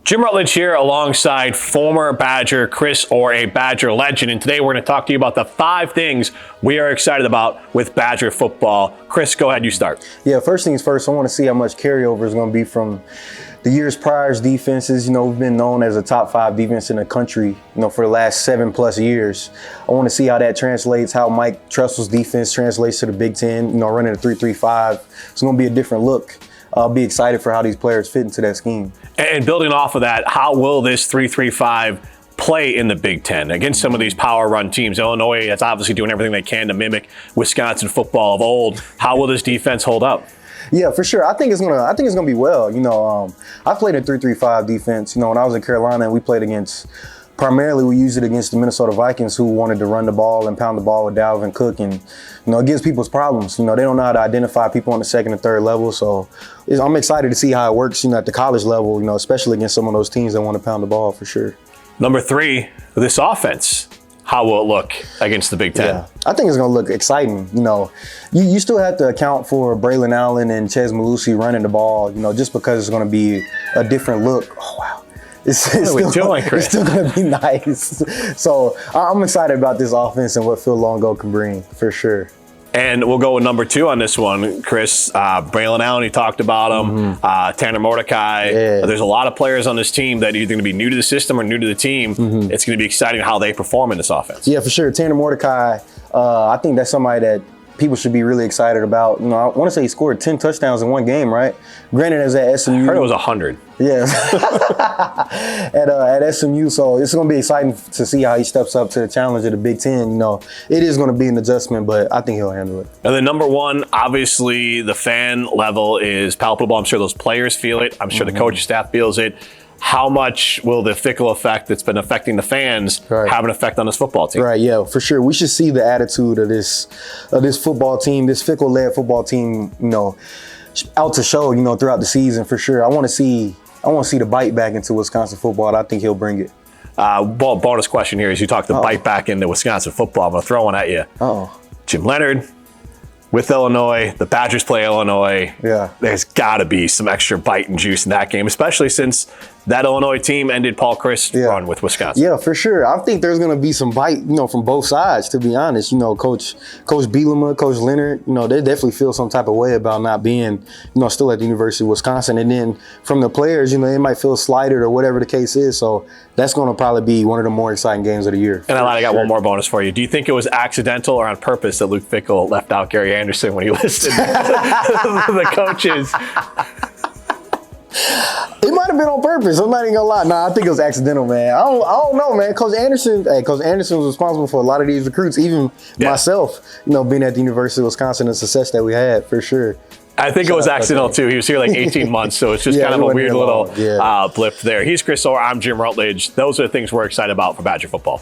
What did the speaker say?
Jim Rutledge here alongside former Badger Chris Orr, a Badger legend. And today we're going to talk to you about the 5 things we are excited about with Badger football. Chris, go ahead, you start. Yeah, first things first, I want to see how much carryover is going to be from the years prior's defenses. You know, we've been known as a top 5 defense in the country, for the last 7+ years. I want to see how that translates, how Mike Tressel's defense translates to the Big Ten, running a 3-3-5. It's going to be a different look. I'll be excited for how these players fit into that scheme. And building off of that, how will this 3-3-5 play in the Big Ten against some of these power run teams? Illinois is obviously doing everything they can to mimic Wisconsin football of old. How will this defense hold up? Yeah, for sure. I think it's gonna be well. I played a 3-3-5 defense. When I was in Carolina, and we played against. Primarily, we used it against the Minnesota Vikings, who wanted to run the ball and pound the ball with Dalvin Cook, and it gives people's problems. They don't know how to identify people on the second and third level. So I'm excited to see how it works, at the college level, especially against some of those teams that want to pound the ball for sure. Number 3, this offense. How will it look against the Big Ten? Yeah, I think it's going to look exciting. You still have to account for Braylon Allen and Chez Mellusi running the ball, just because it's going to be a different look. Oh, wow. It's still going to be nice. So I'm excited about this offense and what Phil Longo can bring, for sure. And we'll go with number 2 on this one, Chris. Braylon Allen, you talked about him. Tanner Mordecai. Yeah. There's a lot of players on this team that are either going to be new to the system or new to the team. It's going to be exciting how they perform in this offense. Yeah, for sure. Tanner Mordecai, I think that's somebody that people should be really excited about. I want to say he scored 10 touchdowns in one game, right? Granted, as at SMU. I heard it was 100. Yeah. at SMU, so it's going to be exciting to see how he steps up to the challenge of the Big Ten. It is going to be an adjustment, but I think he'll handle it. And then number 1, obviously the fan level is palpable. I'm sure those players feel it. I'm sure the coaching staff feels it. How much will the fickle effect that's been affecting the fans have an effect on this football team? Right, yeah, for sure. We should see the attitude of this football team, this fickle-led football team, out to show, throughout the season, for sure. I want to see the bite back into Wisconsin football, and I think he'll bring it. Bonus question here is you talk the bite back into Wisconsin football. I'm going to throw one at you. Jim Leonard with Illinois, the Badgers play Illinois. Yeah. There's got to be some extra bite and juice in that game, especially since that Illinois team ended Paul Chryst' run with Wisconsin. Yeah, for sure. I think there's going to be some bite, from both sides, to be honest. Coach Bielema, Coach Leonard, they definitely feel some type of way about not being, still at the University of Wisconsin. And then from the players, they might feel slighted or whatever the case is. So that's going to probably be one of the more exciting games of the year. And I got one more bonus for you. Do you think it was accidental or on purpose that Luke Fickell left out Gary Anderson when he listed the coaches? It might have been on purpose. I'm not even gonna lie. Nah, I think it was accidental, man. I don't know, man. Coach Anderson was responsible for a lot of these recruits, even myself, being at the University of Wisconsin, the success that we had, for sure. I think it was accidental too. He was here like 18 months, so it's just kind of a weird little blip there. He's Chris Orr. I'm Jim Rutledge. Those are the things we're excited about for Badger football.